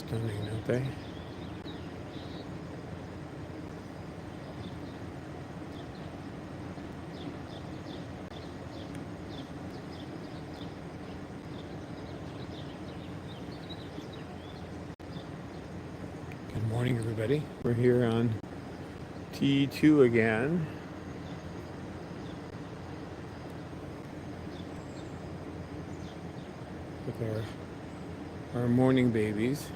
stunning, don't they? Good morning, everybody. We're here on T2 again. With our morning babies.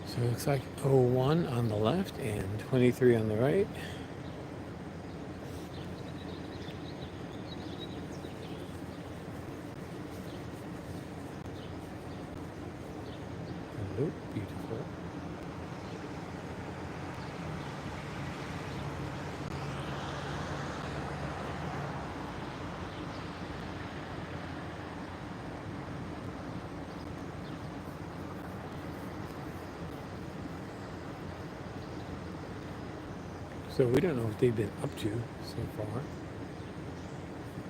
So it looks like O1 on the left and 23 on the right. Hello, beautiful. So we don't know what they've been up to so far.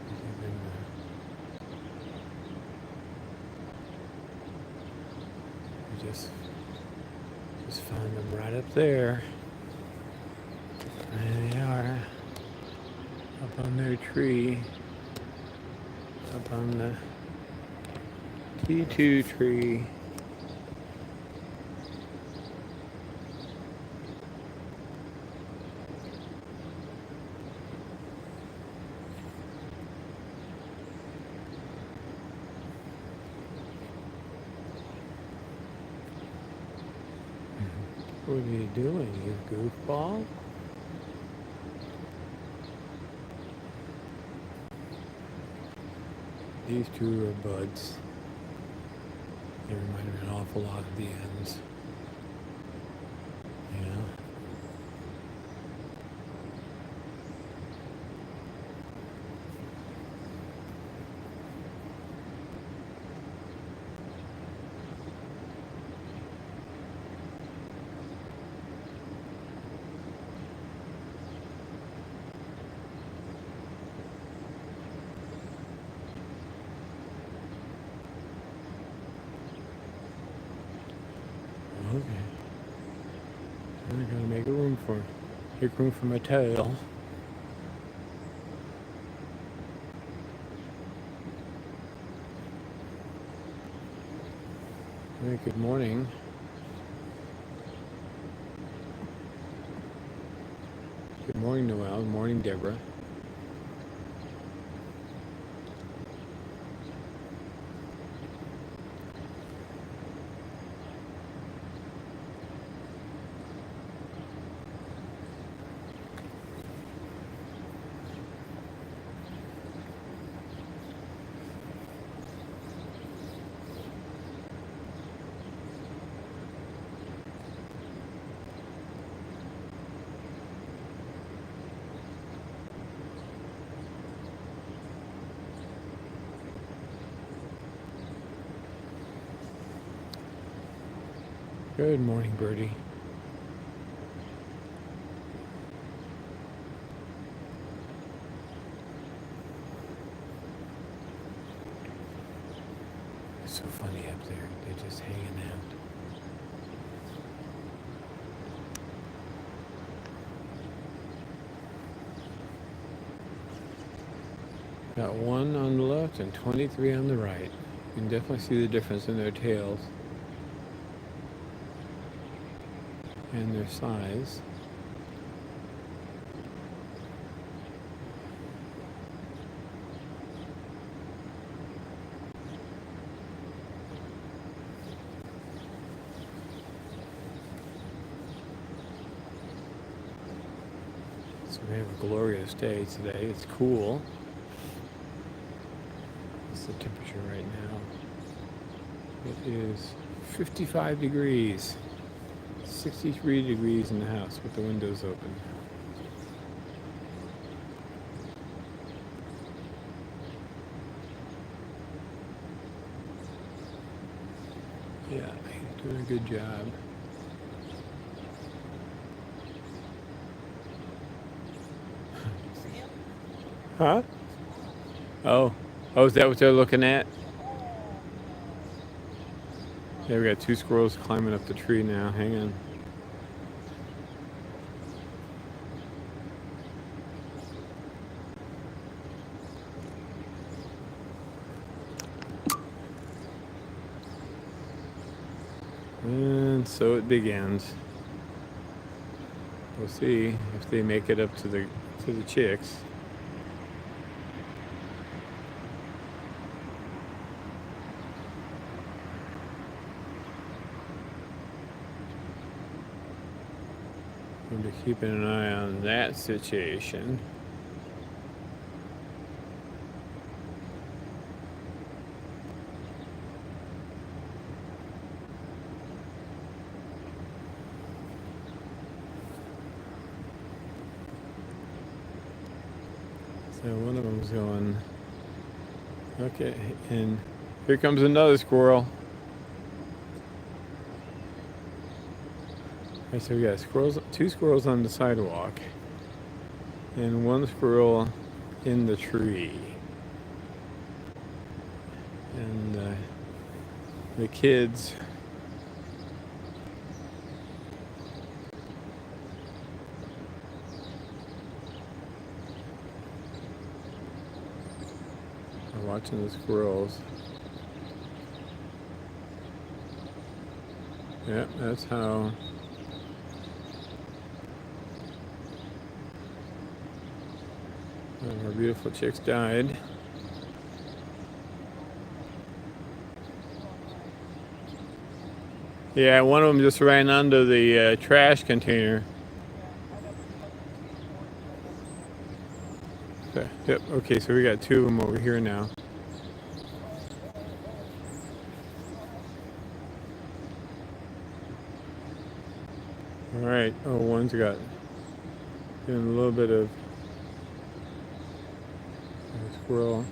They've been, we just found them right up there. And they are up on their tree, up on the T2 tree. What are you doing, you goofball? These two are buds. They remind me an awful lot of the ends. Yeah. Okay. I'm gonna make room for my tail. Hey, good morning. Good morning, Noel. Good morning, Deborah. Good morning, Birdie. It's so funny up there. They're just hanging out. Got 1 on the left and 23 on the right. You can definitely see the difference in their tails and their size. So we have a glorious day today. It's cool. What's the temperature right now? It is 55 degrees. 63 degrees in the house with the windows open. Doing a good job. Huh? Oh. Oh, is that what they're looking at? Yeah, we got two squirrels climbing up the tree now. Hang on. And so it begins. We'll see if they make it up to the chicks. We'll be keeping an eye on that situation. So one of them's going, okay, and here comes another squirrel. Okay, so we got two squirrels on the sidewalk, and one squirrel in the tree. And the kids are watching the squirrels. Yep, that's how our beautiful chicks died. Yeah, one of them just ran under the trash container. Okay, yep, okay, so we got two of them over here now. All right, oh, one's got doing a little bit of squirrel.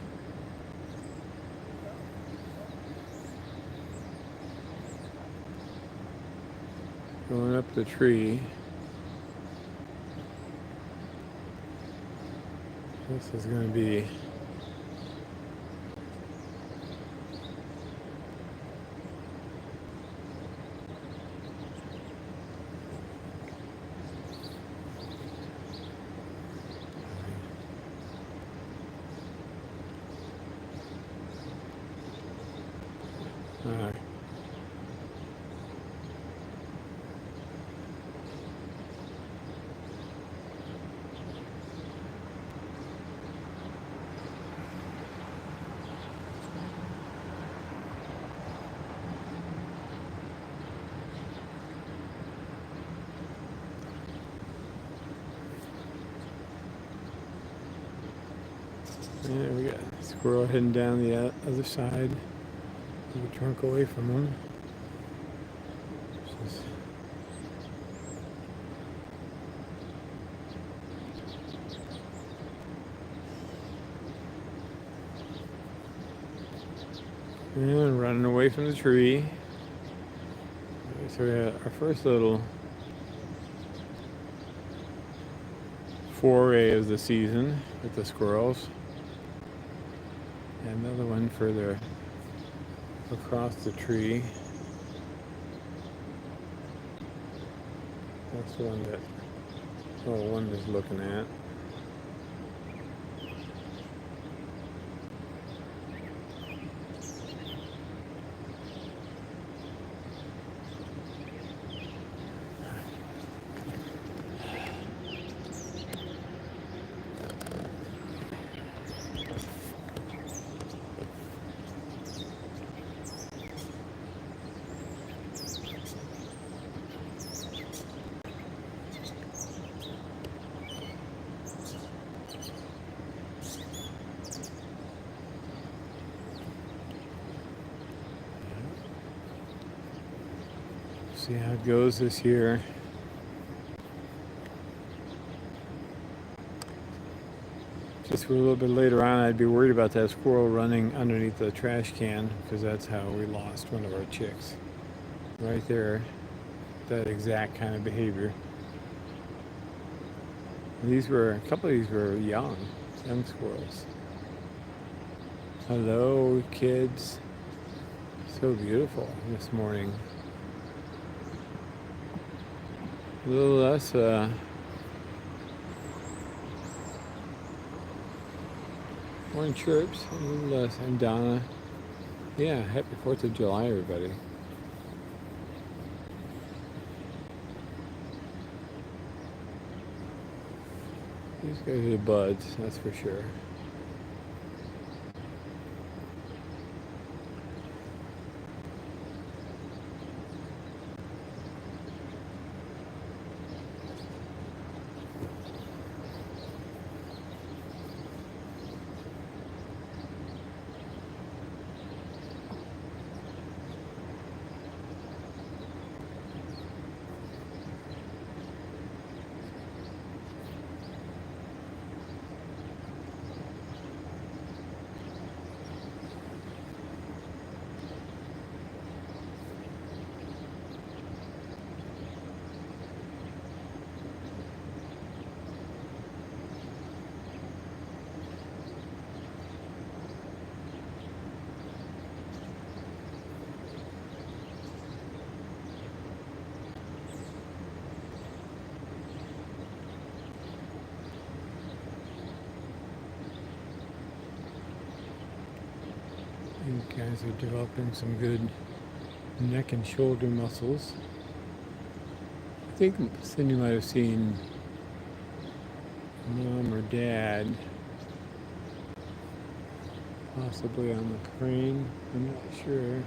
Going up the tree. This is going to be yeah, we got a squirrel heading down the other side. Move the trunk away from them. And running away from the tree. Okay, so we had our first little foray of the season with the squirrels. And another one further across the tree. That's the one that one is looking at. See how it goes this year. Just a little bit later on, I'd be worried about that squirrel running underneath the trash can, because that's how we lost one of our chicks. right there. That exact kind of behavior. And a couple of these were young squirrels. Hello, kids. So beautiful this morning. A little less morning chirps, a little less. And Donna. Yeah, happy 4th of July, everybody. These guys are the buds, that's for sure. These guys are developing some good neck and shoulder muscles. I think Cindy might have seen mom or dad possibly on the crane. I'm not sure.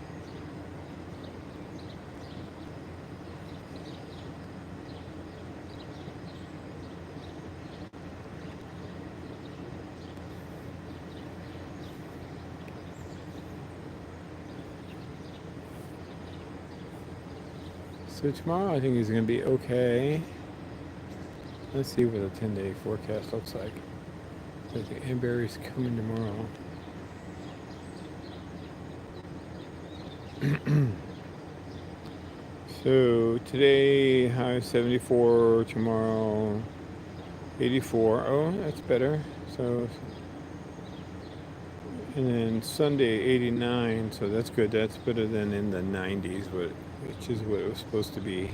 So tomorrow I think is going to be okay. Let's see what the 10-day forecast looks like. I think Amberry's coming tomorrow. So today high 74, tomorrow 84. Oh, that's better. So, and then Sunday 89. So that's good. That's better than in the 90s, which is what it was supposed to be.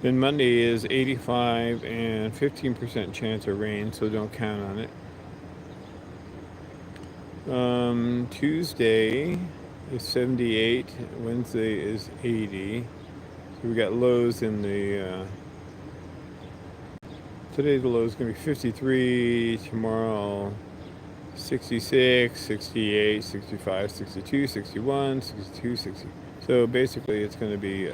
Then Monday is 85 and 15% chance of rain, so don't count on it. Tuesday is 78. Wednesday is 80. So we got lows in the. Today the low is going to be 53. Tomorrow 66, 68, 65, 62, 61, 62, 60. So basically it's going to be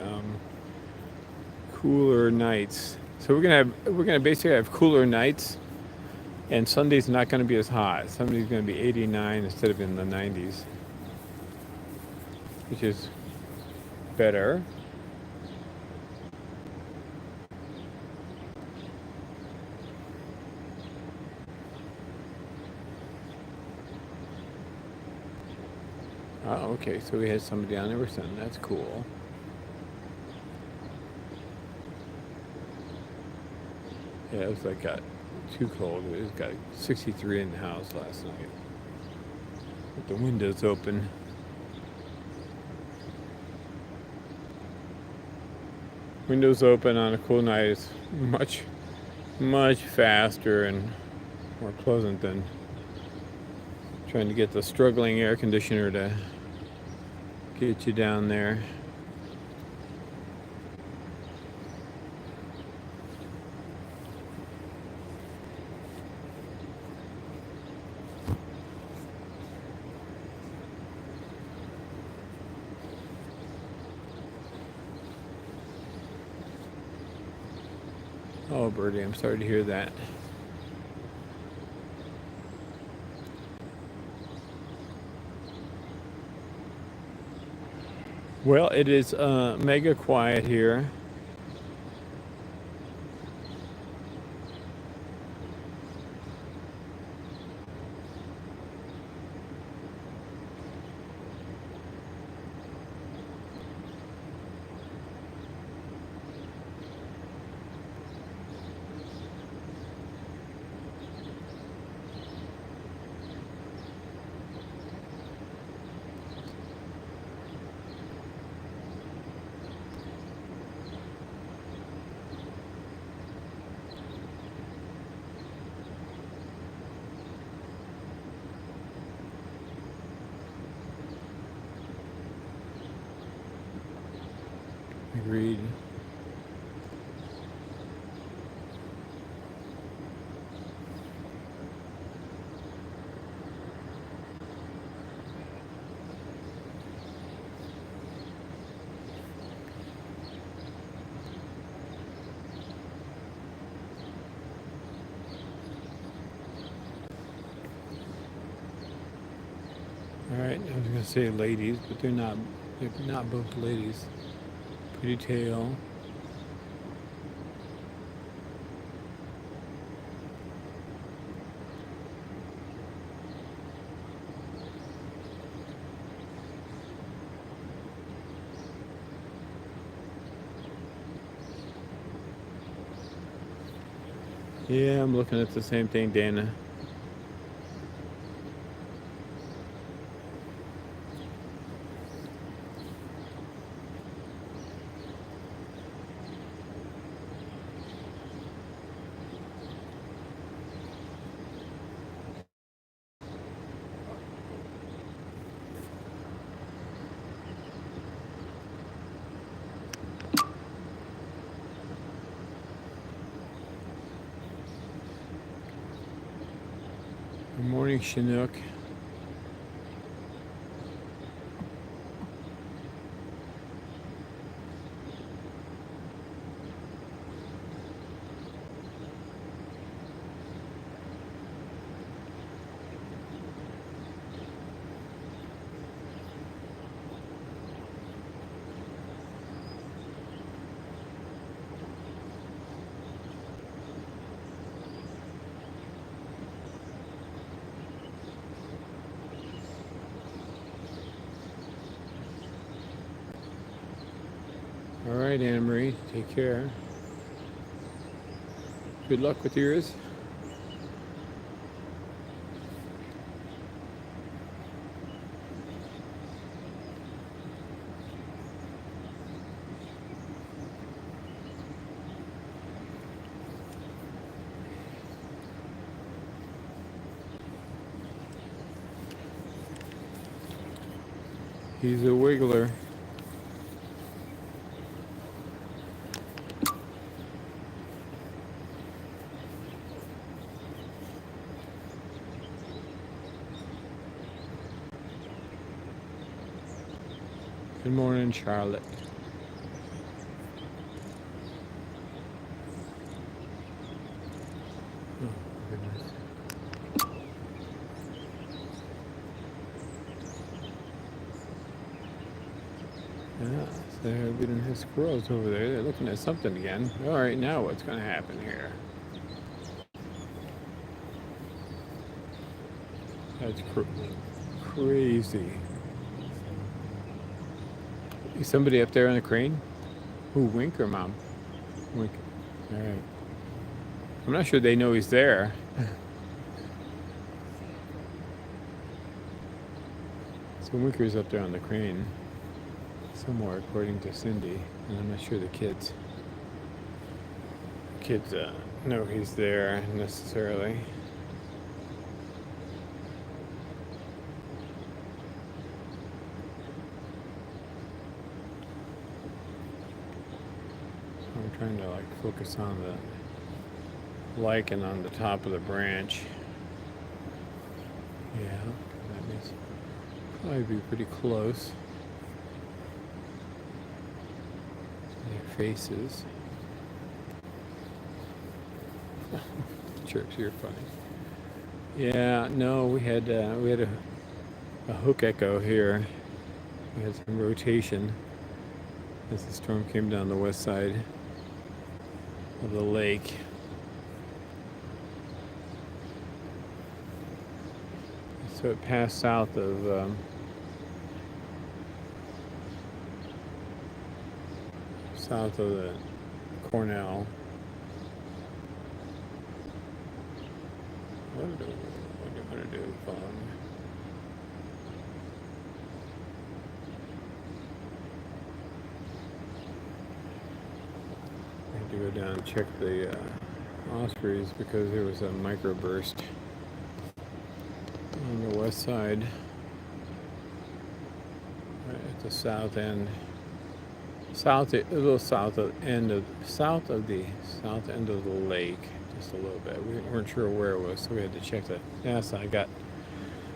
cooler nights. So we're gonna basically have cooler nights, and Sunday's not going to be as hot. Sunday's going to be 89 instead of in the 90s, which is better. Oh, okay, so we had somebody on there with sun. That's cool. Yeah, it was like got too cold. It got 63 in the house last night with the windows open. Windows open on a cool night is much faster and more pleasant than trying to get the struggling air conditioner to get you down there. Oh, Birdie, I'm sorry to hear that. Well, it is mega quiet here. breed. Alright, I was gonna say ladies, but they're not both ladies. Pretty tail. Yeah, I'm looking at the same thing, Dana. Good morning, Chinook. All right, Anna Marie, take care. Good luck with yours. He's a wiggler. Good morning, Charlotte. Oh, goodness. Yeah, so we didn't have squirrels over there. They're looking at something again. All right, now what's going to happen here? That's crazy. Is somebody up there on the crane? Who, Wink or Mom? Wink. All right. I'm not sure they know he's there. So Winker's up there on the crane somewhere, according to Cindy, and I'm not sure the kids know he's there necessarily. I'm trying to like focus on the lichen on the top of the branch. Yeah, that means probably be pretty close. Their faces. Chirps, you're funny. Yeah, no, we had a hook echo here. We had some rotation as the storm came down the west side of the lake. So it passed south of the Cornell. What do you want to do, phone? I had to go down and check the ospreys because there was a microburst on the west side, right at the south end. a little south end of the lake, just a little bit. We weren't sure where it was, so we had to check the NASA. As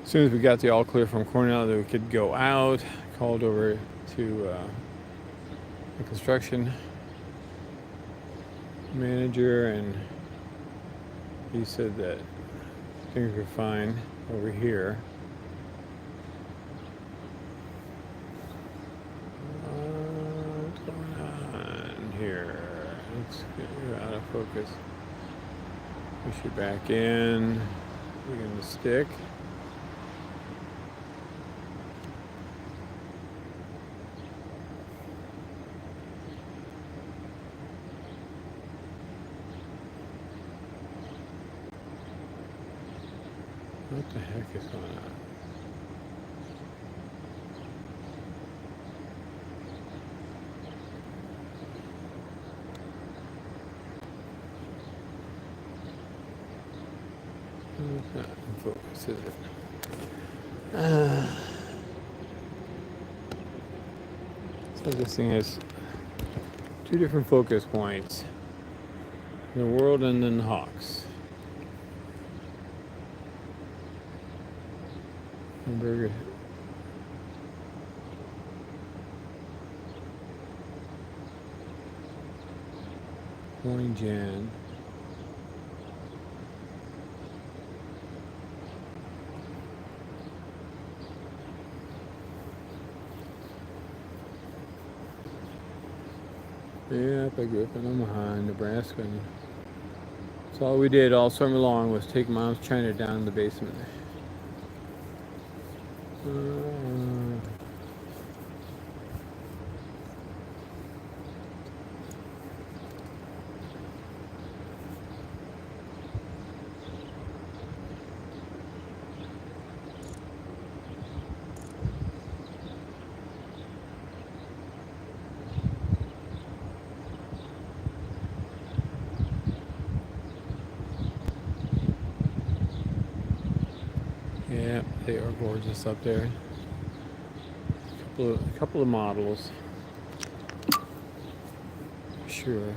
soon as we got the all clear from Cornell that we could go out, called over to the construction manager, and he said that things were fine over here. What's going on here? Let's get you out of focus. Push you back in. Begin to stick. What the heck is going on? It's not in focus, is it? So this thing has two different focus points. The world and then the hawks. Hamburger. Morning, Jan. Yep, I grew up in Omaha, Nebraska. And that's all we did all summer long was take Mom's china down in the basement. Yeah, they are gorgeous up there. A couple of models, sure.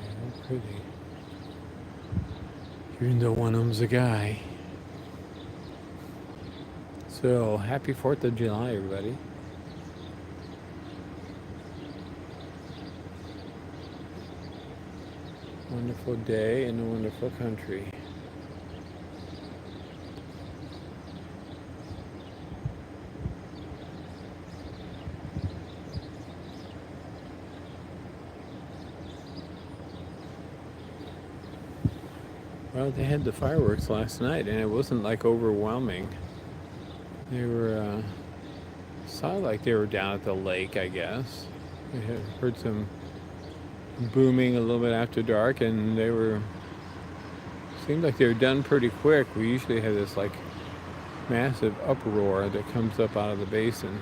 They're pretty. Even though one of them's a guy. So, happy 4th of July, everybody. Wonderful day in a wonderful country. Well, they had the fireworks last night, and it wasn't like overwhelming. They were, sounded like they were down at the lake, I guess. I had heard some booming a little bit after dark, and seemed like they were done pretty quick. We usually have this like massive uproar that comes up out of the basin,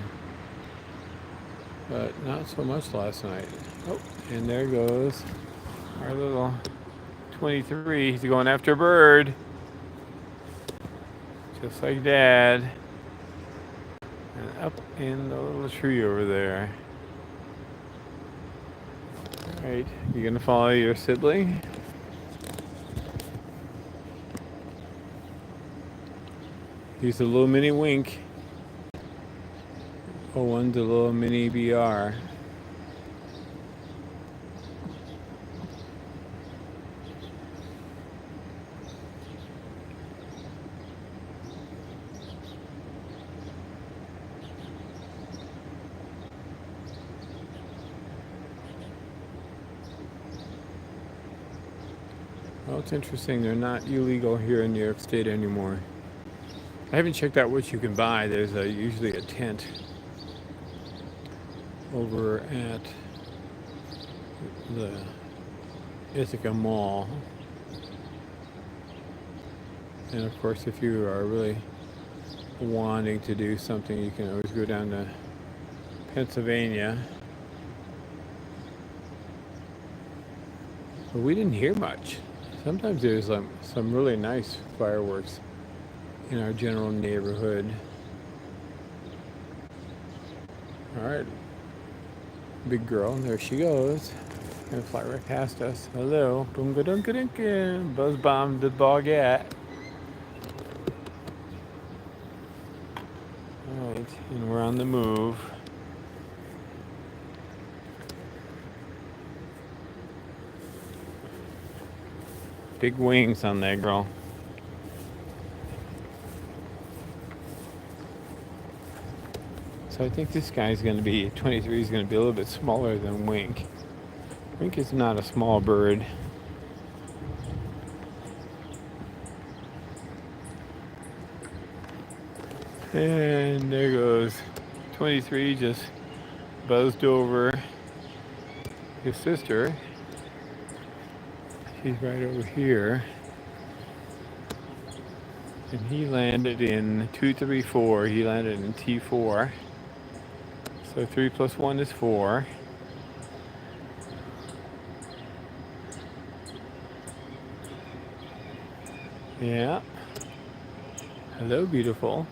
but not so much last night. Oh, and there goes our little 23. He's going after a bird, just like Dad. And up in the little tree over there. Alright, you gonna follow your sibling? He's a little mini wink. O1's a little mini BR. Well, it's interesting. They're not illegal here in New York State anymore. I haven't checked out what you can buy. There's usually a tent over at the Ithaca Mall. And of course, if you are really wanting to do something, you can always go down to Pennsylvania. But we didn't hear much. Sometimes there's some really nice fireworks in our general neighborhood. All right, big girl, there she goes. Gonna fly right past us. Hello, boonga dunka dunka, buzz bomb the BOGette. All right, and we're on the move. Big wings on that girl. So I think this guy's going to be, 23 is going to be a little bit smaller than Wink. Wink is not a small bird. And there goes 23, just buzzed over his sister. She's right over here. And he landed in 234. He landed in T4. So 3 plus 1 is 4. Yeah. Hello, beautiful.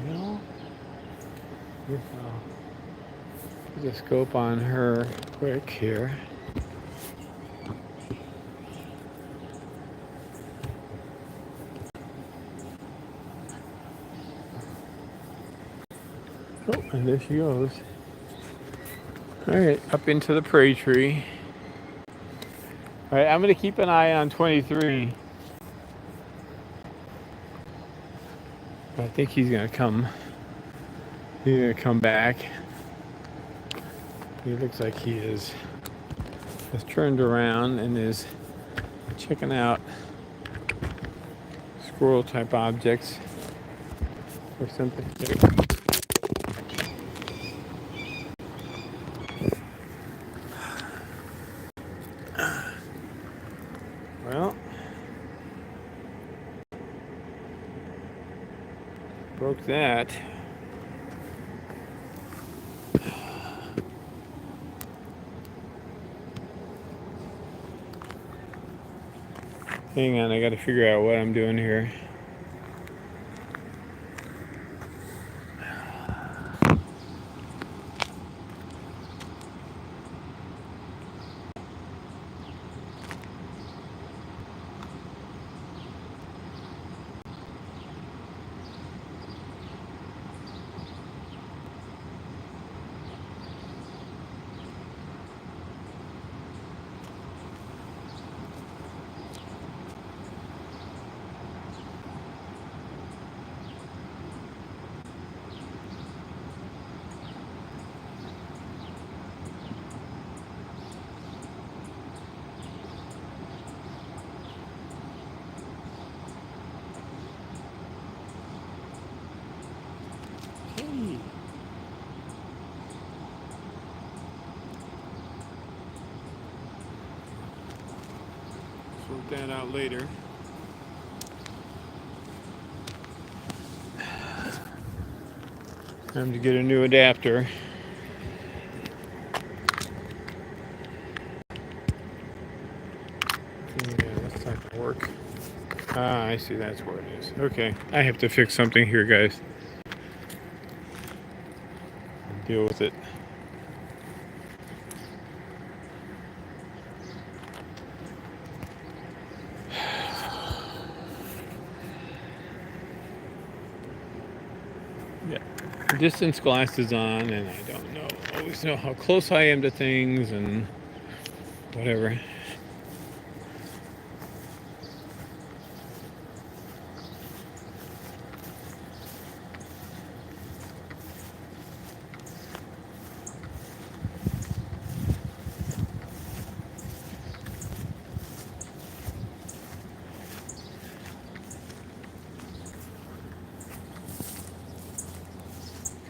Well, put the scope on her quick here. Oh, and there she goes. All right, up into the prey tree. All right, I'm going to keep an eye on 23. I think he's going to come. He's going to come back. He looks like he is has turned around and is checking out squirrel type objects or something. Well, broke that. Hang on, I gotta figure out what I'm doing here. Sort that out later. Time to get a new adapter. Yeah, that's not gonna work. Ah, I see, that's where it is. Okay, I have to fix something here, guys. Deal with it. Yeah, distance glasses on, and I don't always know how close I am to things and whatever.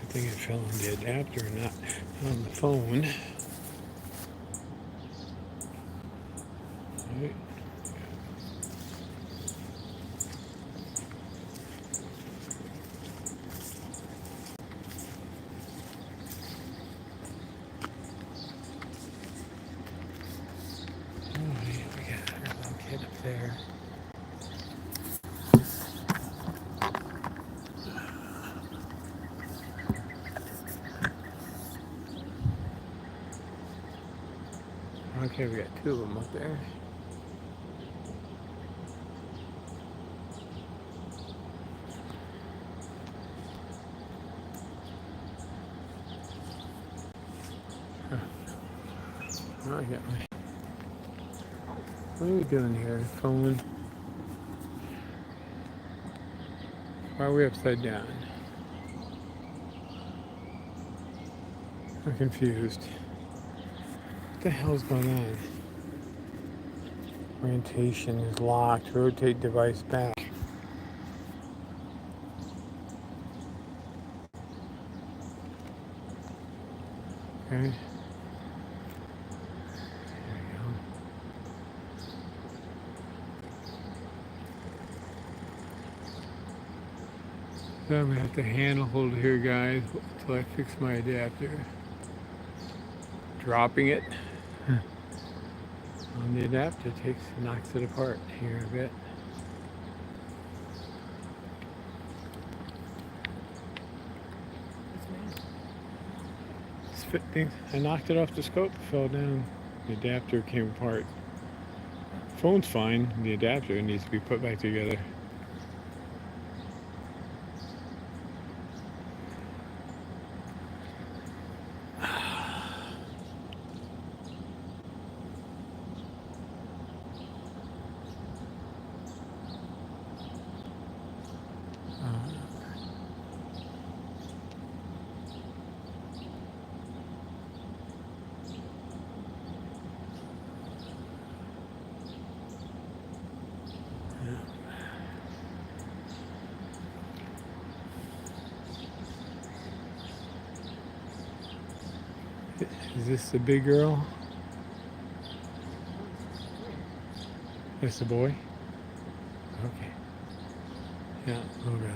I think it fell on the adapter, not on the phone. Right. Okay, we got two of them up there. Oh, I got my... What are we doing here? Phone? Why are we upside down? I'm confused. What the hell's going on? Orientation is locked. Rotate device back. Okay. So I'm gonna have to handle hold it here, guys, until I fix my adapter. Dropping it on the adapter knocks it apart here a bit. It's fitting. I knocked it off the scope, fell down. The adapter came apart. Phone's fine. The adapter needs to be put back together. Is this the big girl? That's the boy? Okay. Yeah, little guy.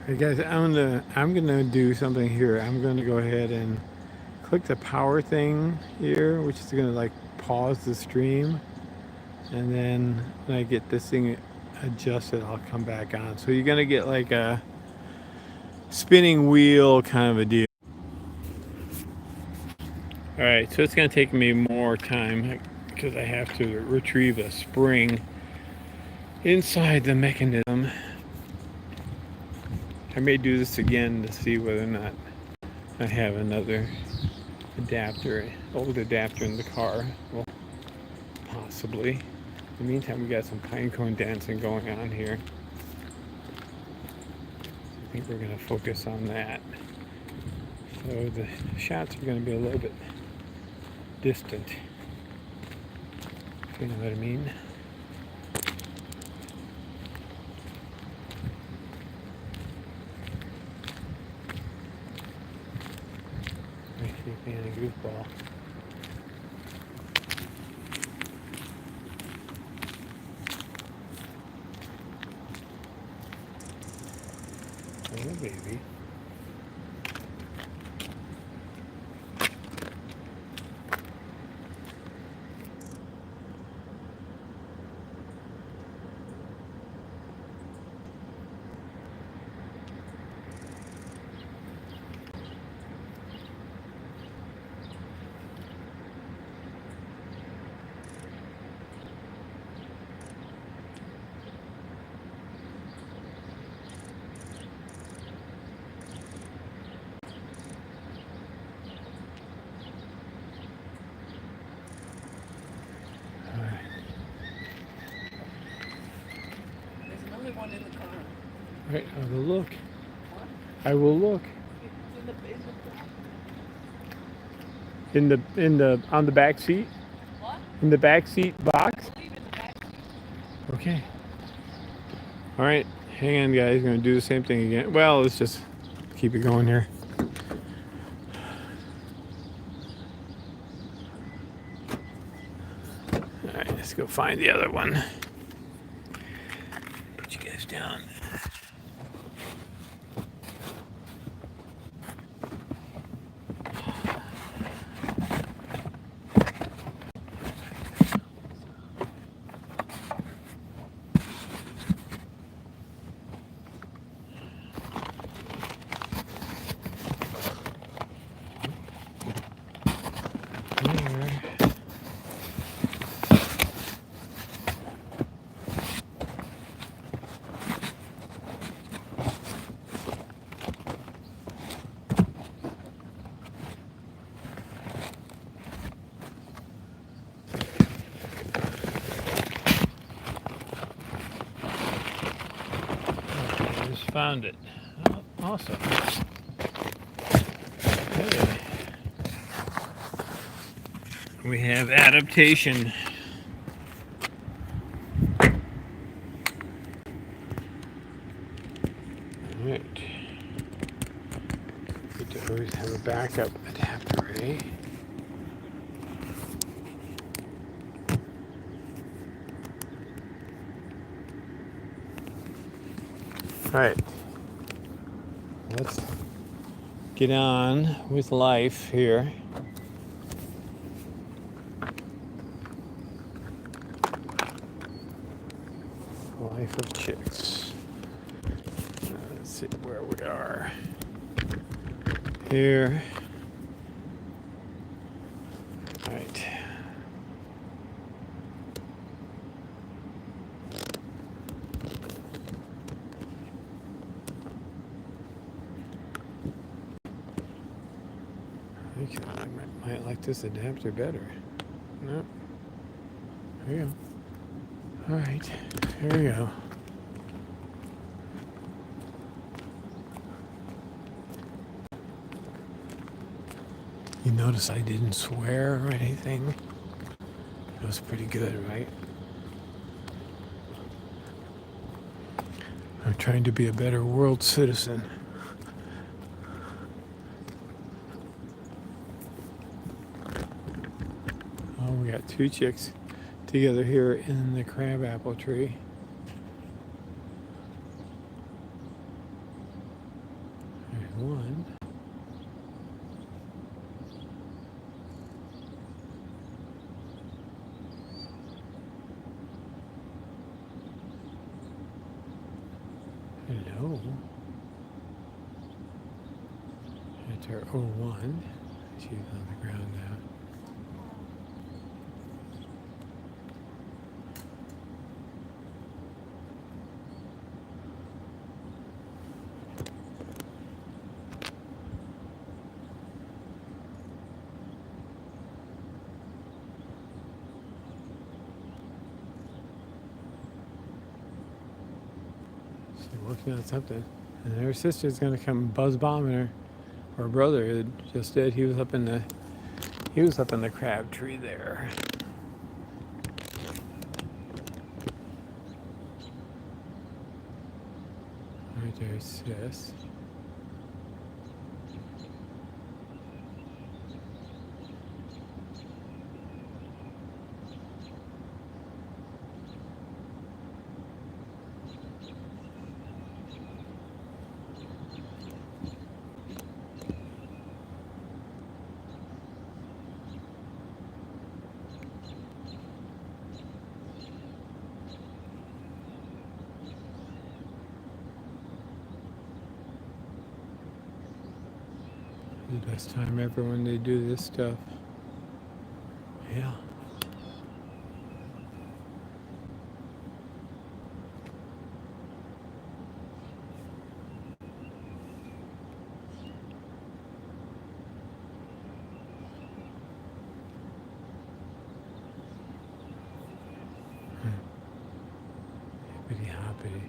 Hey guys, I'm gonna do something here. I'm gonna go ahead and click the power thing here, which is gonna like pause the stream, and then when I get this thing adjusted, I'll come back on. So you're gonna get like a spinning wheel kind of a deal. All right, so it's gonna take me more time because I have to retrieve a spring inside the mechanism. I may do this again to see whether or not I have another adapter, old adapter in the car. Well, possibly. In the meantime, we got some pine cone dancing going on here. I think we're gonna focus on that. So the shots are gonna be a little bit distant, if you know what I mean. Being a goofball. Oh, baby. One in the car. Right, I will look. What? I will look. In the on the back seat? What? In the back seat box? I believe in the back seat. Okay. All right, hang on, guys. Gonna do the same thing again. Well, let's just keep it going here. All right, let's go find the other one. Put you guys down. Found it. Oh, awesome. Okay. We have adaptation. Alright. Good to always have a backup adapter ready. Alright. Let's get on with life here. Life of chicks. Let's see where we are. Here. All right. I might like this adapter better. No. There you go. All right. Here we go. You notice I didn't swear or anything? It was pretty good, right? I'm trying to be a better world citizen. Oh, we got two chicks together here in the crabapple tree. There's one. Hello. That's our O1. She's on the ground now. She's working on something. And her sister's gonna come buzz bombing her. Her brother just did. He was up in the crab tree there. Right there's sis. The best time ever when they do this stuff. Yeah. Hippity hoppity.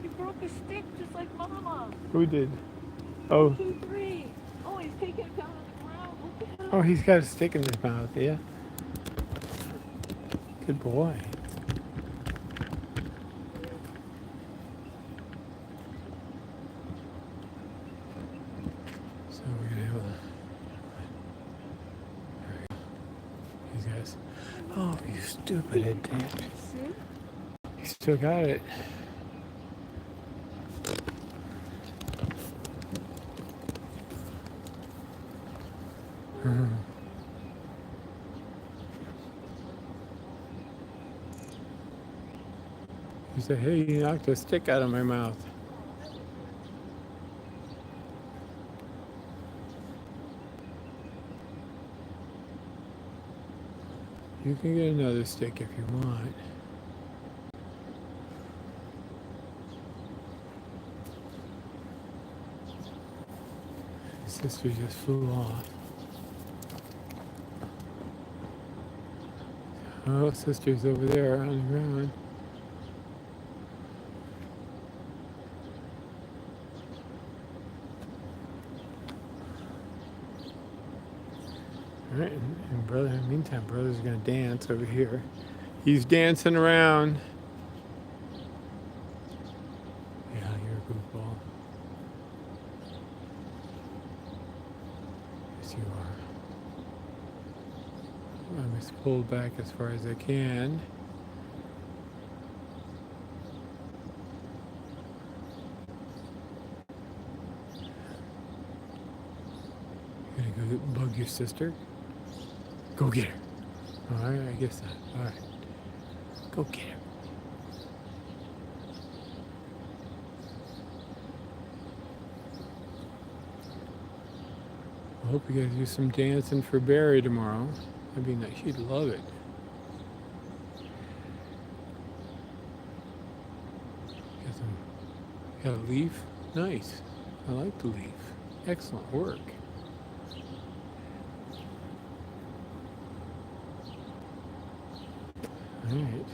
He broke a stick just like Mama. Who did? Oh. 2-3. Oh, he's taking it down on the ground. Look at him. Oh, he's got a stick in his mouth, yeah. Good boy. So we're gonna have these guys. Oh, you stupid adapt. See? You still got it. He said, hey, you knocked a stick out of my mouth. You can get another stick if you want. Sister just flew off. Oh, sister's over there on the ground. All right, and brother, in the meantime, brother's gonna dance over here. He's dancing around. Yeah, you're a goofball. Yes, you are. I'm just pulled back as far as I can. You're gonna go bug your sister? Go get her. All right, I guess not. All right, go get her. I hope you guys do some dancing for Barry tomorrow. That'd be nice. She'd love it. Got a leaf? Nice. I like the leaf. Excellent work. All right.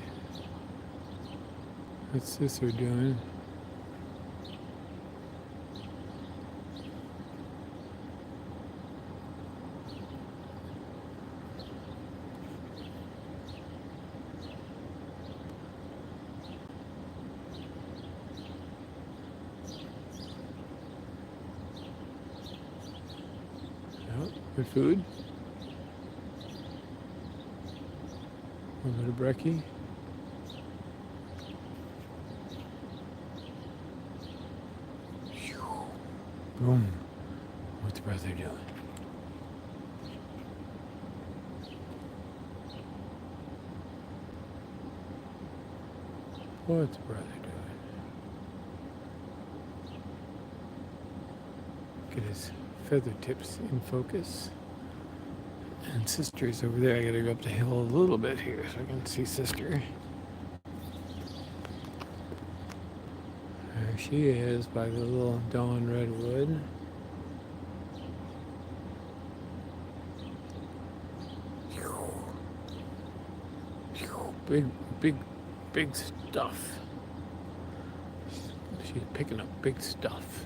What's sister doing? Good food. A little bit of brekkie. Boom. What's brother doing? What's brother doing? Get his feather tips in focus. And sister's over there. I gotta go up the hill a little bit here so I can see sister. There she is by the little dawn redwood. Big stuff. She's picking up big stuff.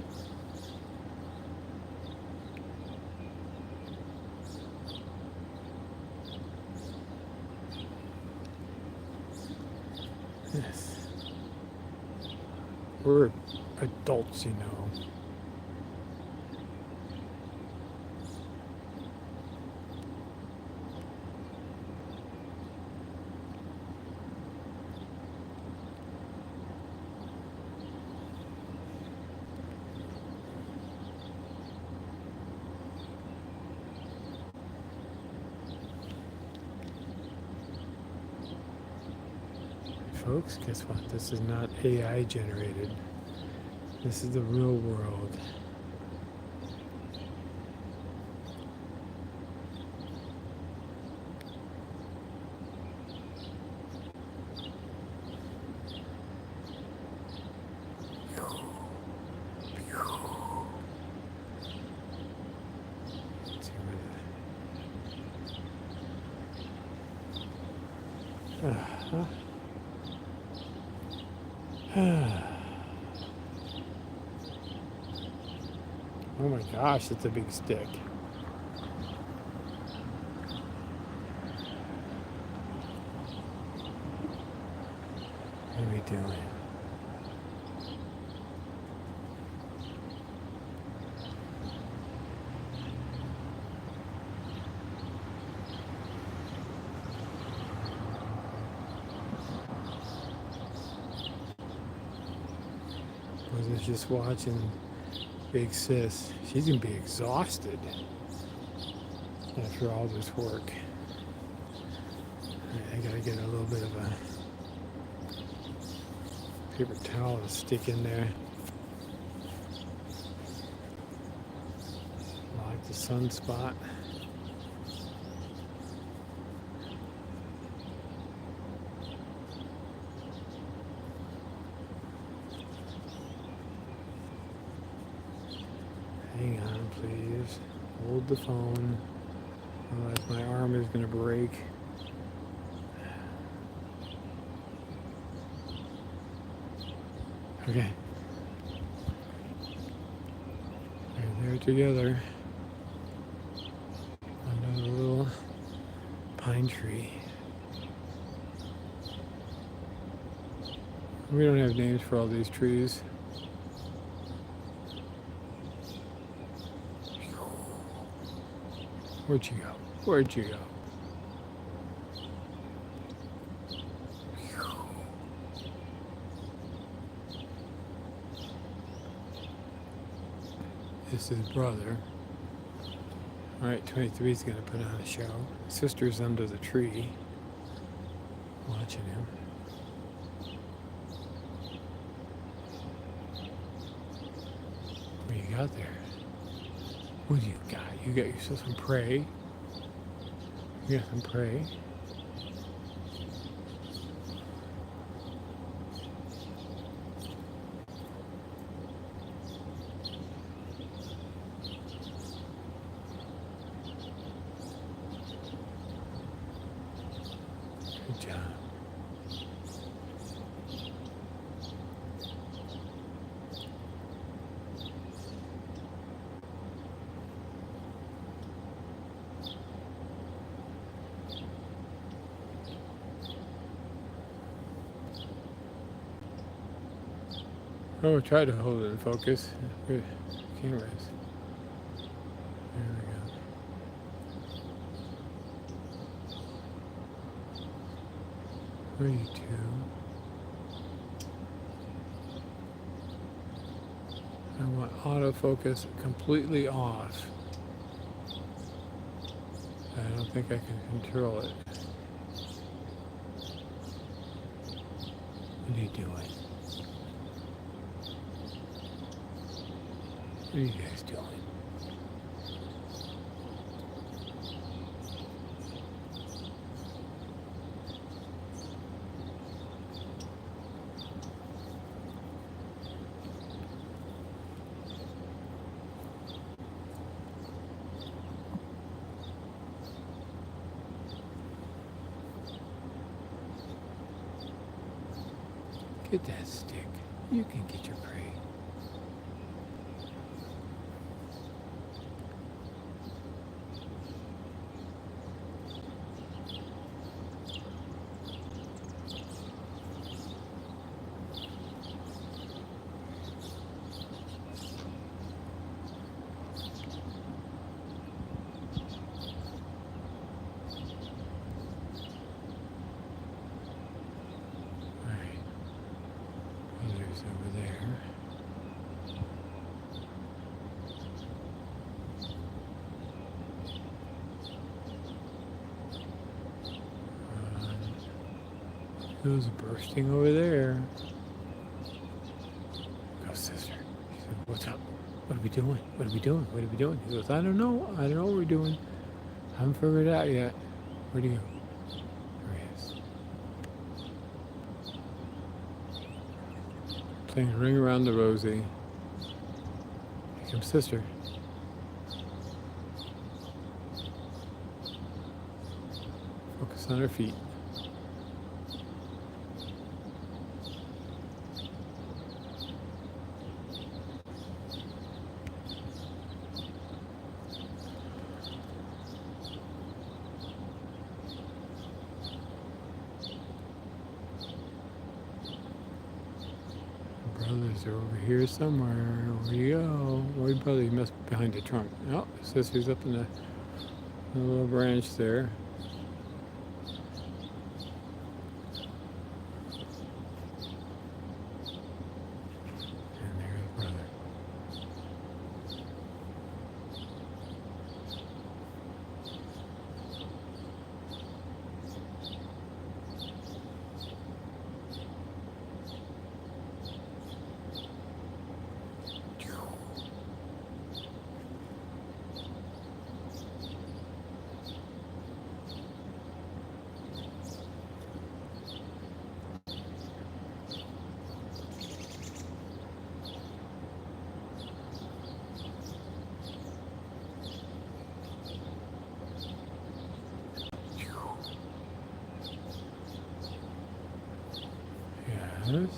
Yes. We're adults, you know. Folks, guess what? This is not AI generated. This is the real world. Let's see where the... Oh my gosh, it's a big stick. What are we doing? I was just watching Big Sis. She's gonna be exhausted after all this work. I gotta get a little bit of a paper towel to stick in there. Like the sunspot. hold the phone, otherwise my arm is going to break. Okay. They're there together under the little pine tree. We don't have names for all these trees. Where'd you go? Where'd you go? This is brother. Alright, 23 is going to put on a show. Sister's under the tree, watching him. What do you got there? What do you got? You got yourself some prey. You got some prey. Good job. Oh, try to hold it in focus. Good. Cameras. There we go. Where are you two? I want autofocus completely off. I don't think I can control it. What are you doing? What are you guys doing? Get that stick. You can get your prey. Over there. Who's bursting over there? Go, sister. She said, what's up? What are we doing? What are we doing? What are we doing? He goes, I don't know. I don't know what we're doing. I haven't figured it out yet. Where'd he go? There he is. Playing a ring around the rosy. Here comes sister. Focus on her feet. Brothers are over here somewhere. Where you go? Where your brother? You must be behind the trunk. Oh, sister's up in the little branch there. And there's brother. does.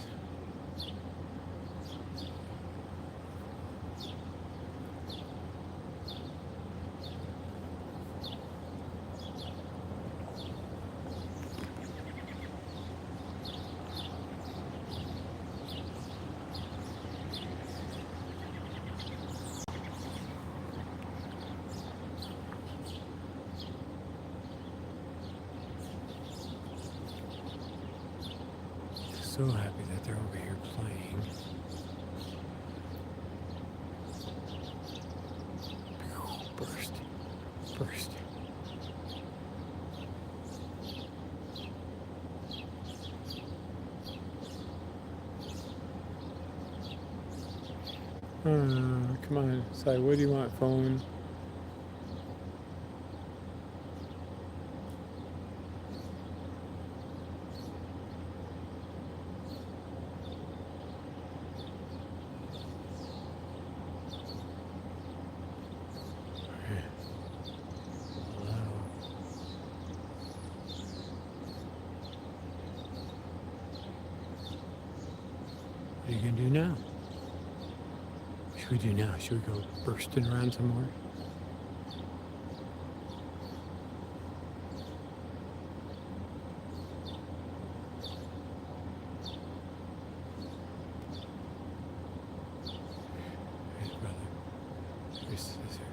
So happy that they're over here playing. Burst. Burst. Come on, say, what do you want, phone? What are you gonna do now? What should we do now? Should we go bursting around some more? Here's brother. Here's sister.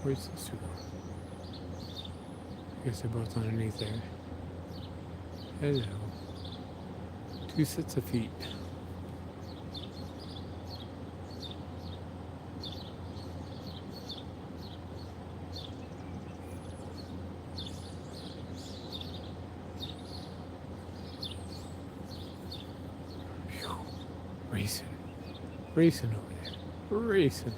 Where's the sugar? I guess they're both underneath there. Hello. 2 sets of feet. Phew. Racing. Racing over there. Racing.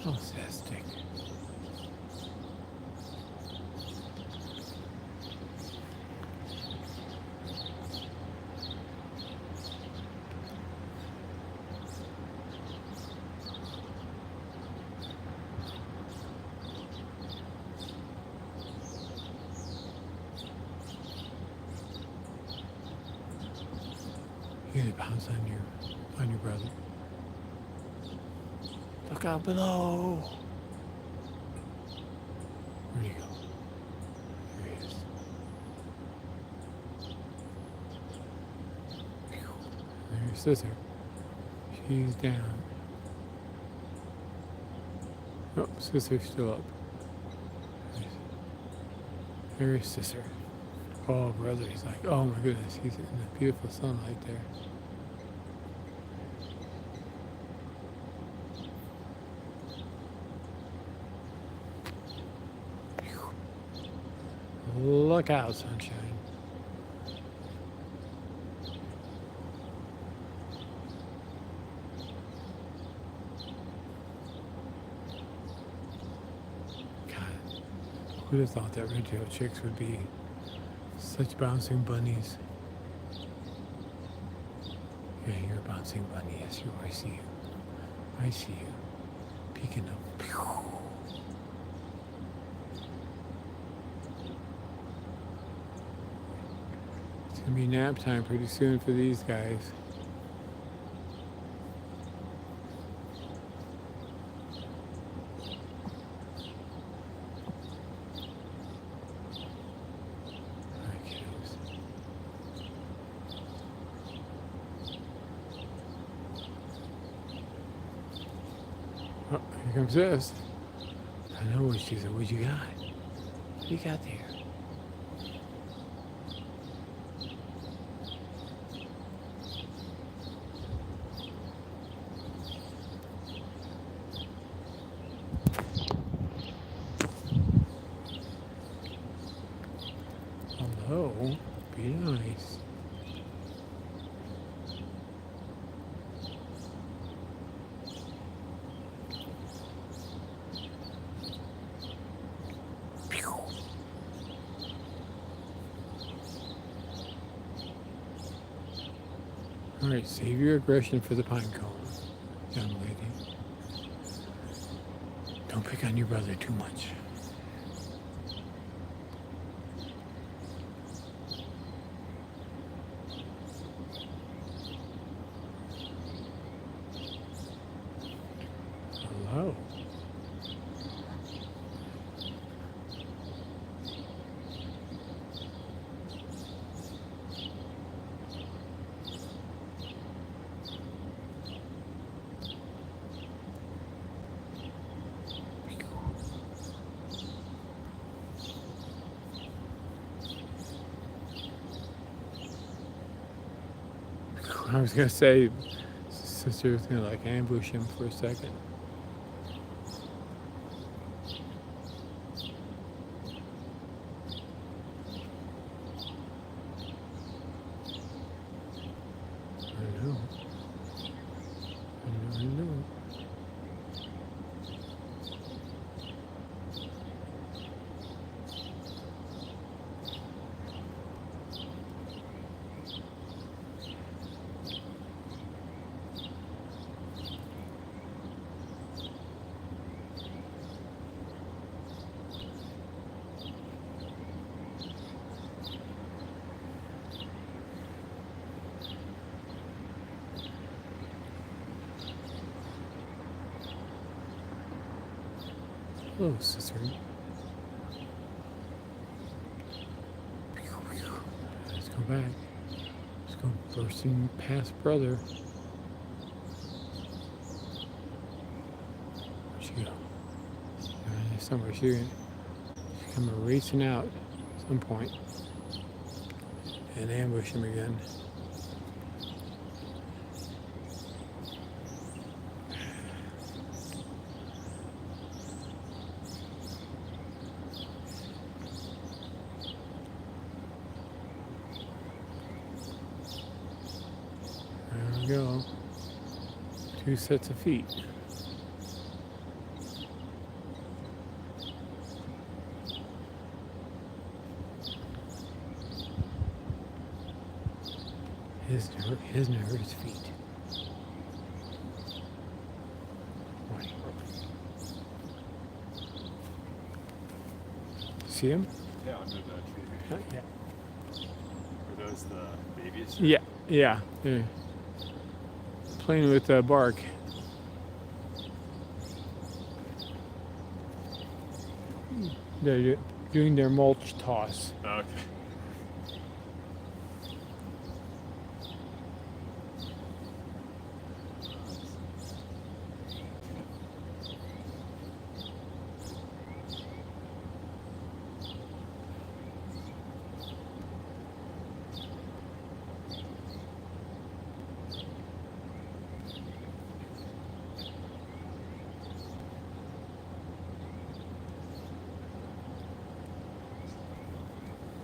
Fantastic. You gonna pounce on your brother. Look out below. Where'd he go? There he is. There's Scissor. She's down. Oh, Scissor's still up. There's Scissor. Oh, brother, he's like, oh my goodness, he's in the beautiful sunlight there. Look out, sunshine. God, who'd have thought that red-tailed chicks would be such bouncing bunnies? Yeah, you're a bouncing bunny. Yes, you. I see you. I see you. Peeking up. Pew. It's gonna be nap time pretty soon for these guys. Alright, kiddos. Oh, here comes this. I know what she said. What you got? What you got there? Hello, be nice. Alright, save your aggression for the pine cone, young lady. Don't pick on your brother too much. Hello. I was gonna say, sister was gonna like ambush him for a second. I know. I know. Hello, sister. Let's go back. Let's go bursting past brother. Where'd she go? Somewhere. She's coming racing out at some point and ambush him again. There we go. 2 sets of feet. His never his feet. Right. See him? Yeah, under the tree. Yeah. Are those the babies? Yeah. They're playing with bark. They're doing their mulch toss. Okay.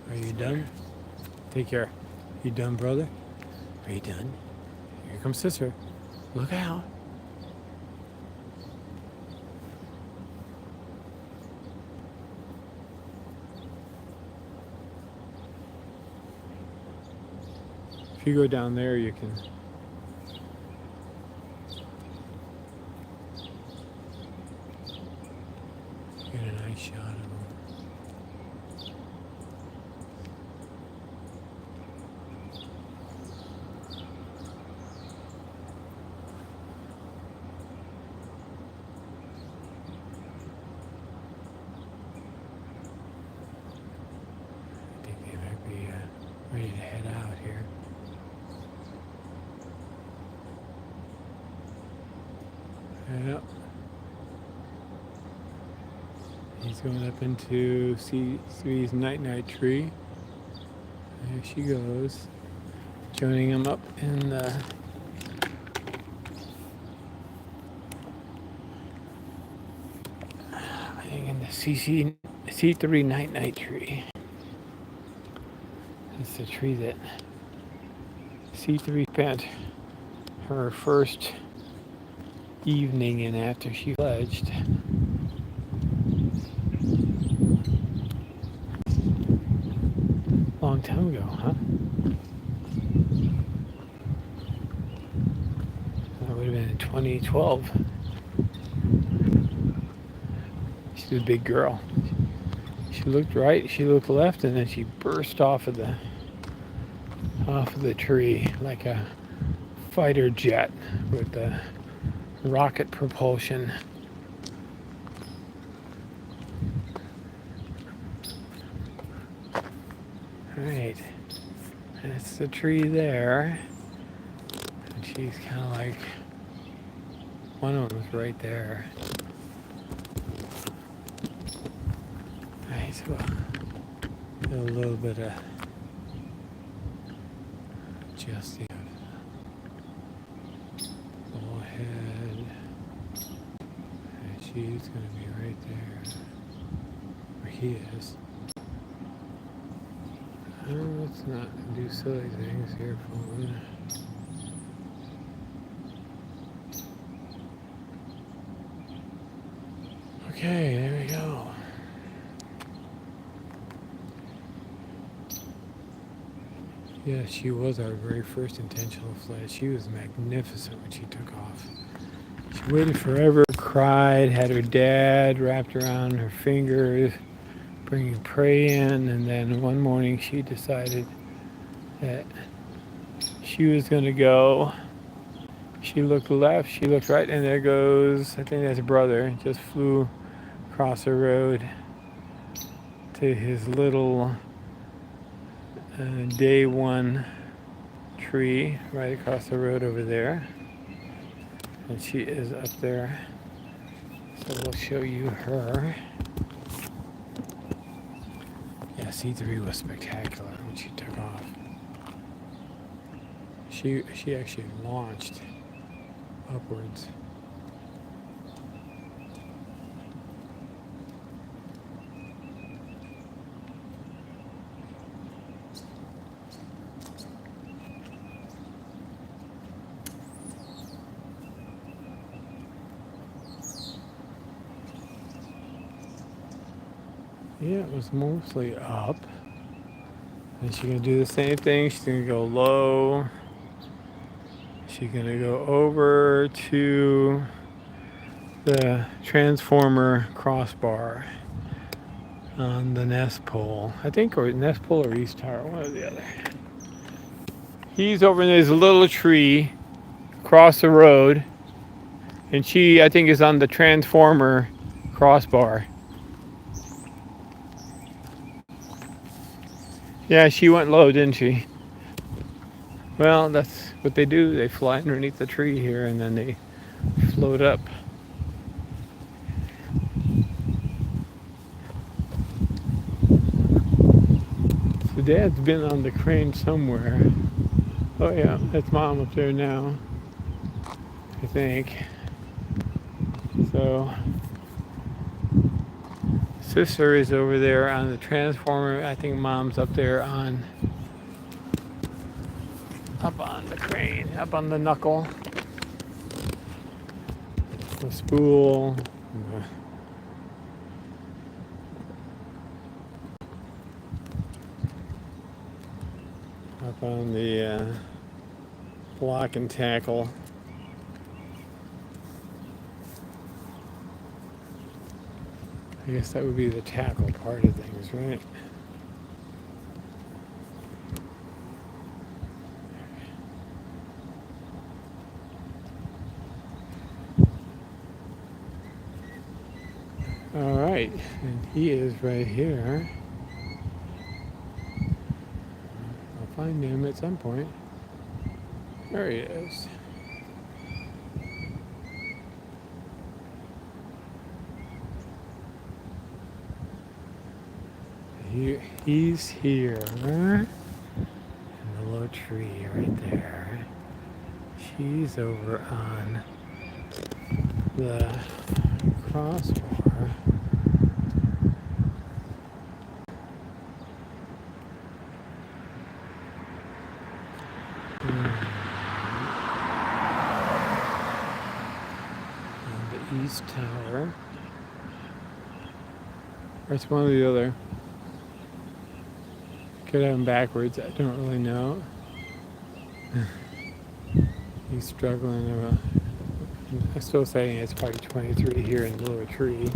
Are you done? Take care. You done, brother? Are you done? Here comes sister. Look out. If you go down there, you can get a nice shot of them. I think they might be ready to head out here. Yep. He's going up into C3's Nite Nite Tree. There she goes. Joining him up in the C3 Nite Nite Tree. It's the tree that C3 spent her first evening in after she fledged. Long time ago, huh? 2012. She's a big girl. She looked right, she looked left, and then she burst off of the tree like a fighter jet with the rocket propulsion. Right, that's the tree there, and she's kind of like, one of them's right there. Right, so a little bit of adjusting of the head, and she's going to be right there, where he is. Let's not do silly things here, phone. Okay, there we go. Yeah, she was our very first intentional fledge. She was magnificent when she took off. She waited forever, cried, had her dad wrapped around her fingers, bringing prey in, and then one morning she decided that she was going to go. She looked left, she looked right, and there goes, I think that's brother, just flew across the road to his little day one tree right across the road over there. And she is up there. So we'll show you her. Yeah, C3 was spectacular when she took off. She actually launched upwards. Yeah, it was mostly up. And she's gonna do the same thing. She's gonna go low. She's gonna go over to the transformer crossbar on the nest pole. I think, or nest pole or east tower, one or the other. He's over in this little tree across the road. And she, I think, is on the transformer crossbar. Yeah, she went low, didn't she? Well, that's what they do. They fly underneath the tree here and then they float up. So Dad's been on the crane somewhere. Oh yeah, that's Mom up there now, I think. So Sister is over there on the transformer. I think Mom's up there up on the crane, up on the knuckle, the spool. Up on the block and tackle. I guess that would be the tackle part of things, right? All right, and he is right here. I'll find him at some point. There he is. He's here in the low tree right there. She's over on the crossbar. On the east tower. Or it's one or the other. Could have him backwards, I don't really know. He's struggling I'm still saying it's probably 23 here in the lower tree.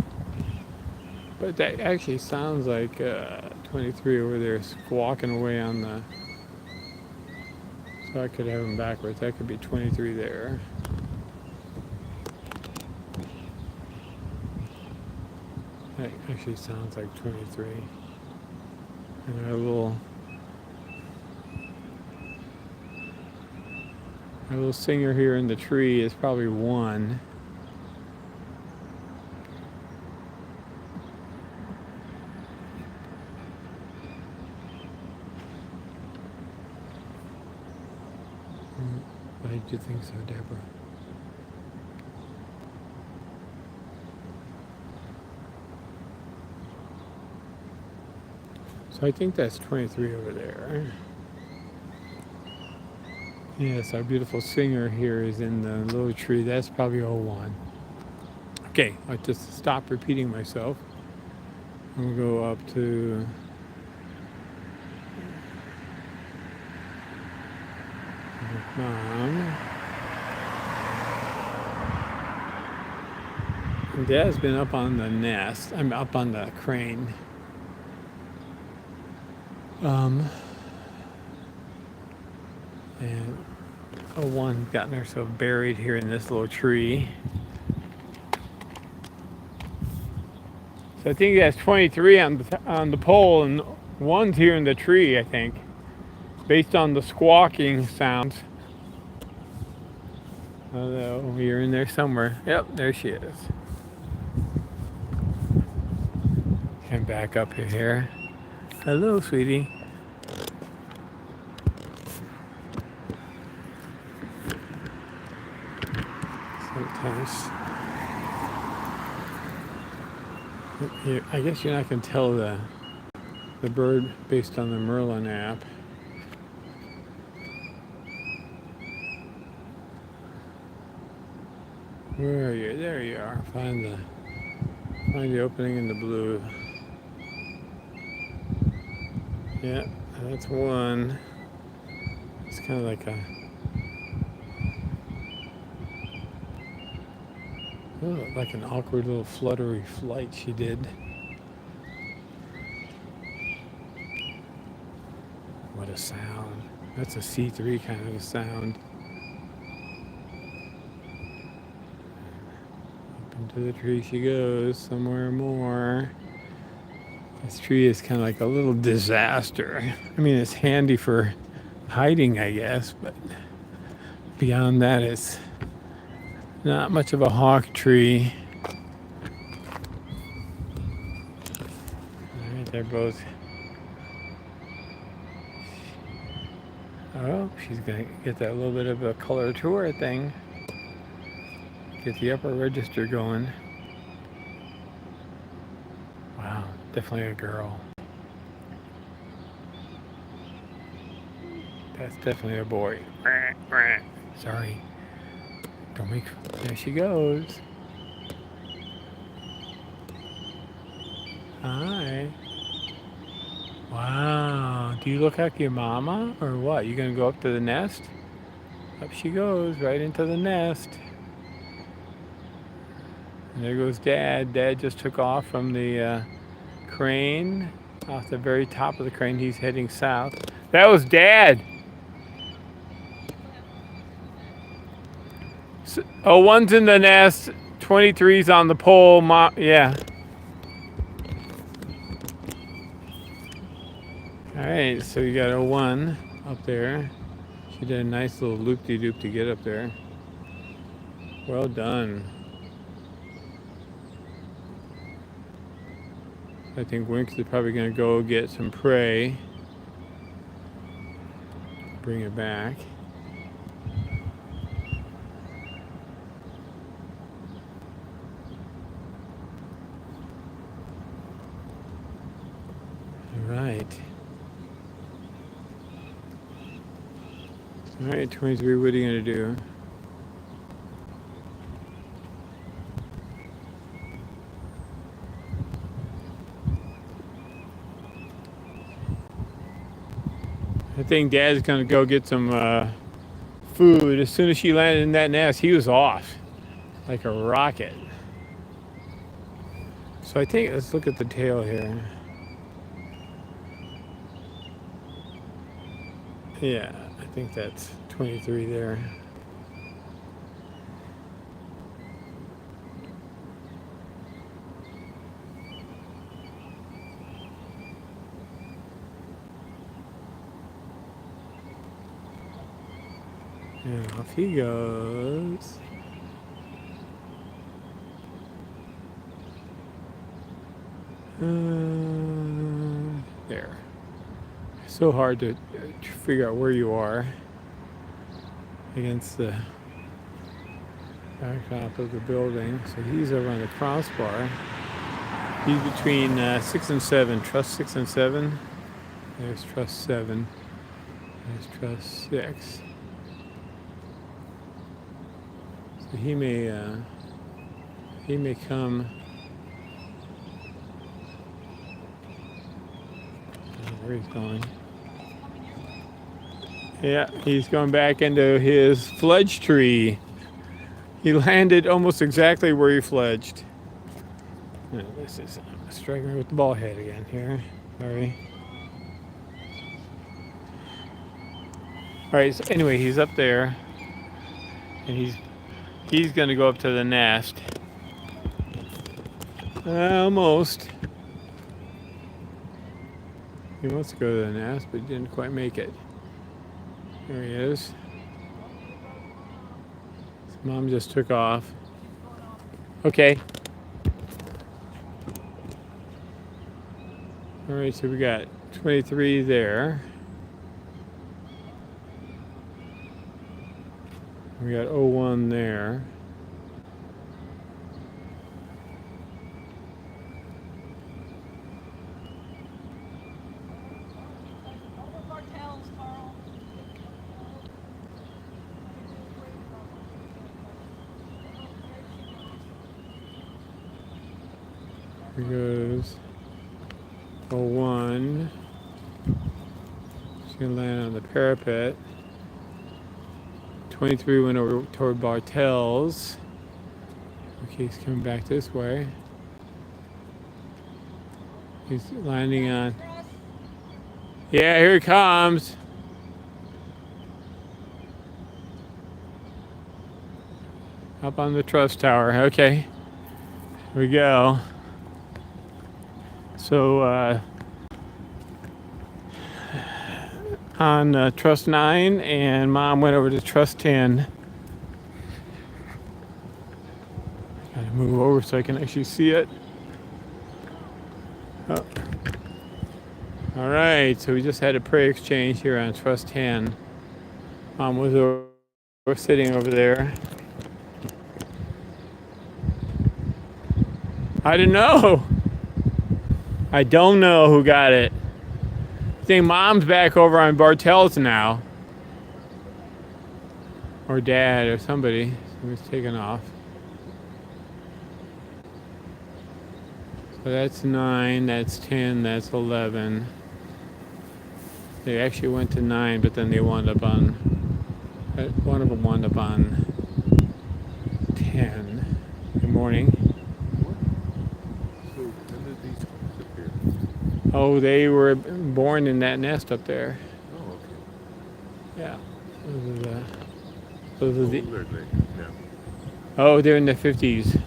But that actually sounds like 23 over there squawking away on the... So I could have them backwards. That could be 23 there. That actually sounds like 23. And our little singer here in the tree is probably 1. Why did you think so, Deborah? So I think that's 23 over there. Yes, our beautiful singer here is in the little tree. That's probably O1. Okay, I'll just stop repeating myself. We'll go up to... Mom. Dad's been up on the nest. I'm up on the crane. And O1 gotten herself buried here in this little tree. So I think that's 23 on the pole, and 1's here in the tree, I think, based on the squawking sounds. Although you're in there somewhere. Yep, there she is. And back up here. Hello, sweetie. Sometimes, I guess you're not going to tell the bird based on the Merlin app. Where are you? There you are. Find the opening in the blue. Yeah, that's 1. It's kind of like a... Oh, like an awkward little fluttery flight she did. What a sound. That's a C3 kind of a sound. Up into the tree she goes, somewhere more. This tree is kind of like a little disaster. I mean, it's handy for hiding, I guess, but beyond that, it's not much of a hawk tree. All right, they're both. Oh, she's gonna get that little bit of a color to her thing. Get the upper register going. Wow, definitely a girl. That's definitely a boy. Sorry. Don't make... There she goes. Hi. Wow. Do you look like your mama or what? You gonna go up to the nest? Up she goes, right into the nest. And there goes Dad. Dad just took off from the crane. Off the very top of the crane. He's heading south. That was Dad. Oh, 1's in the nest. 23's on the pole. Yeah. All right, so you got O1 up there. She did a nice little loop-de-doop to get up there. Well done. I think Winks is probably going to go get some prey. Bring it back. Right. All right, 23, what are you going to do? I think Dad's going to go get some food. As soon as she landed in that nest, he was off. like a rocket. So I think, let's look at the tail here. Yeah, I think that's 23 there. And off he goes. There. So hard to figure out where you are against the backdrop of the building. So he's over on the crossbar. He's between 6 and 7. Truss 6 and 7. There's truss 7. There's truss 6. So he may come. Where he's going? Yeah, he's going back into his Fledge tree. He landed almost exactly where he fledged. No, this is struggling with the ball head again here. Sorry. All right. So anyway, he's up there, and he's going to go up to the nest. Almost. He wants to go to the nest, but didn't quite make it. There he is. His mom just took off. Okay. All right, so we got 23 there. We got O1 there. Here goes O1. She's gonna land on the parapet. 23 went over toward Bartels. Okay, he's coming back this way. He's landing on. Yeah, here he comes. Up on the truss tower. Okay, here we go. So on truss 9, and Mom went over to truss 10. Gotta move over so I can actually see it. Oh. All right, so we just had a prey exchange here on truss 10. Mom was over, sitting over there. I don't know. I don't know who got it. I think Mom's back over on Bartels now. Or Dad or somebody. Somebody's taken off. So that's 9, that's 10, that's 11. They actually went to 9, but then they wound up on, one of them wound up on 10. Good morning. Oh, they were born in that nest up there. Oh, okay. Yeah. Those are the. Yeah. Oh, they're in the 50s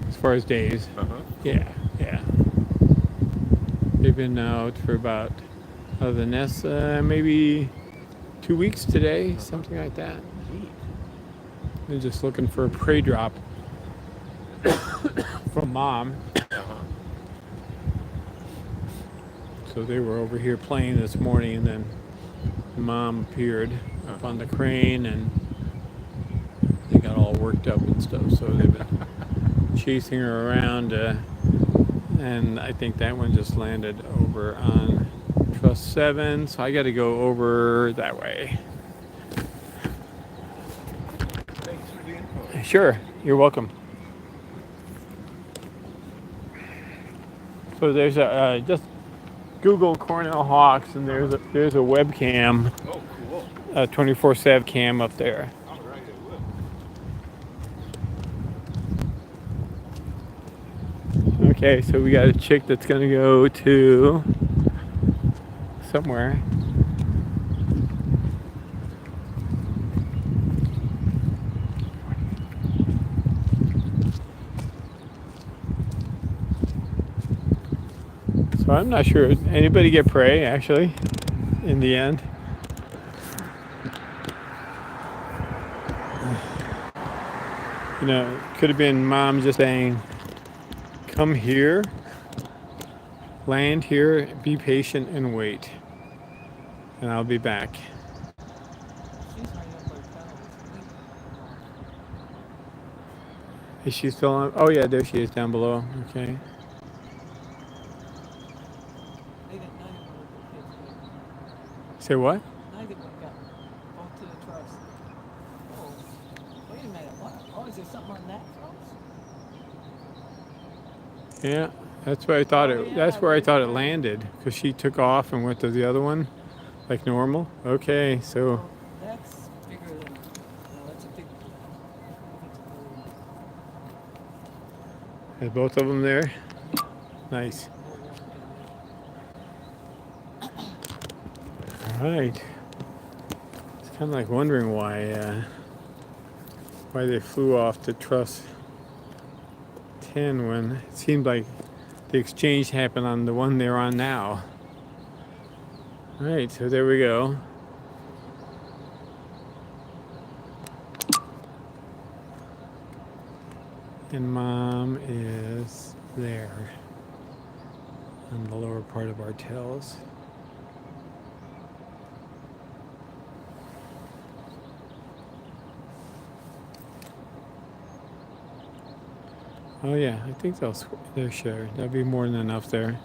as far as days. Uh-huh. Yeah, yeah. They've been out for about, out of the nest, maybe 2 weeks today, something like that. They're just looking for a prey drop from Mom. Uh-huh. So they were over here playing this morning, and then Mom appeared up on the crane, and they got all worked up and stuff. So they've been chasing her around, and I think that one just landed over on truss 7. So I got to go over that way. Thanks for the info. Sure, you're welcome. So there's a just Google Cornell Hawks, and there's a webcam, Oh, cool. a 24/7 cam up there. All right, I will. Okay, so we got a chick that's gonna go to somewhere. So I'm not sure. Anybody get prey actually in the end? You know, could have been mom just saying, come here, land here, be patient and wait. And I'll be back. She's right up by Fernow. Is she still on? Oh yeah, there she is down below. Okay. They didn't know where the kids went. Say what? Neither one got off to the truss. Oh, wait a minute. What? Oh, is there something on that truss? Yeah, that's where I thought Oh, it. yeah, That's where I there's thought it prey. landed because she took off and went to the other one, like normal. Okay, so Well, that's bigger than. No, that's a big. is both of them there? Yeah. Nice. More work in there. All right. It's kind of like wondering why they flew off to truss 10 when it seemed like the exchange happened on the one they're on now. All right, so there we go. And mom is there on the lower part of our tails. Oh yeah, I think they'll share. There'll be more than enough there.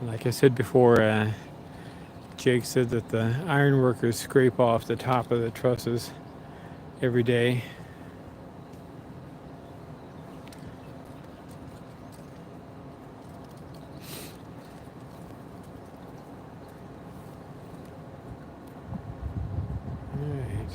Like I said before, Jake said that the iron workers scrape off the top of the trusses every day. All right.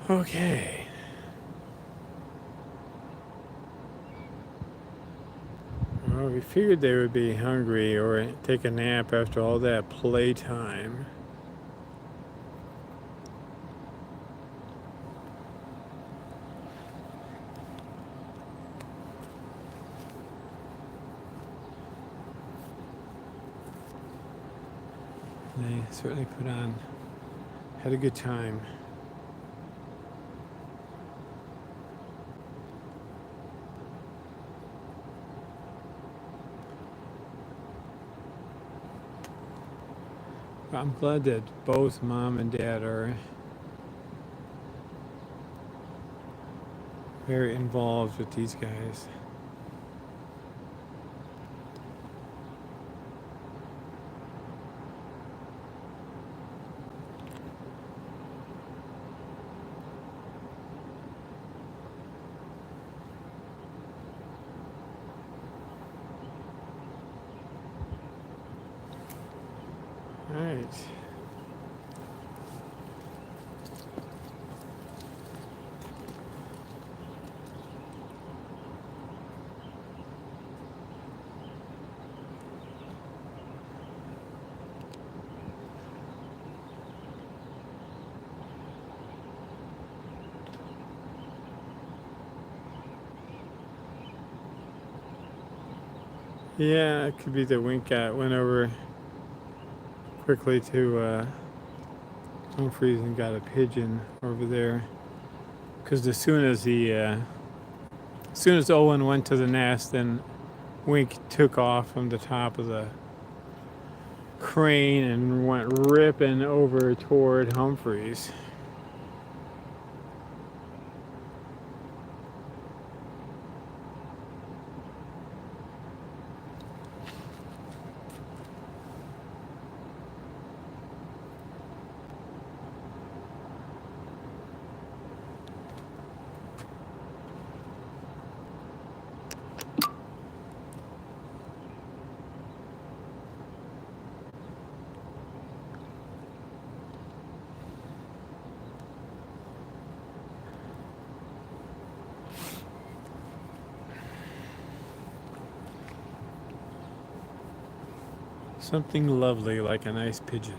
Okay. Well, we figured they would be hungry or take a nap after all that playtime. They certainly had a good time. I'm glad that both mom and dad are very involved with these guys. All right. Yeah, it could be the wink went over quickly to Humphreys and got a pigeon over there. Because as soon as Owen went to the nest, then Wink took off from the top of the crane and went ripping over toward Humphreys. Something lovely like a nice pigeon.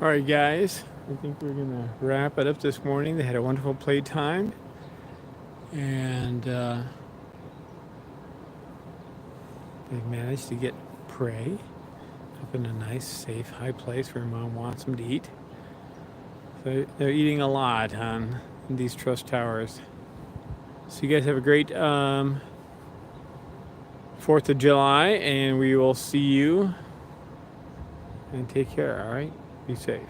All right, guys, I think we're gonna wrap it up this morning. They had a wonderful playtime, and they managed to get prey up in a nice, safe, high place where Mom wants them to eat. So they're eating a lot on these truss towers. So you guys have a great 4th of July, and we will see you. And take care. All right, be safe.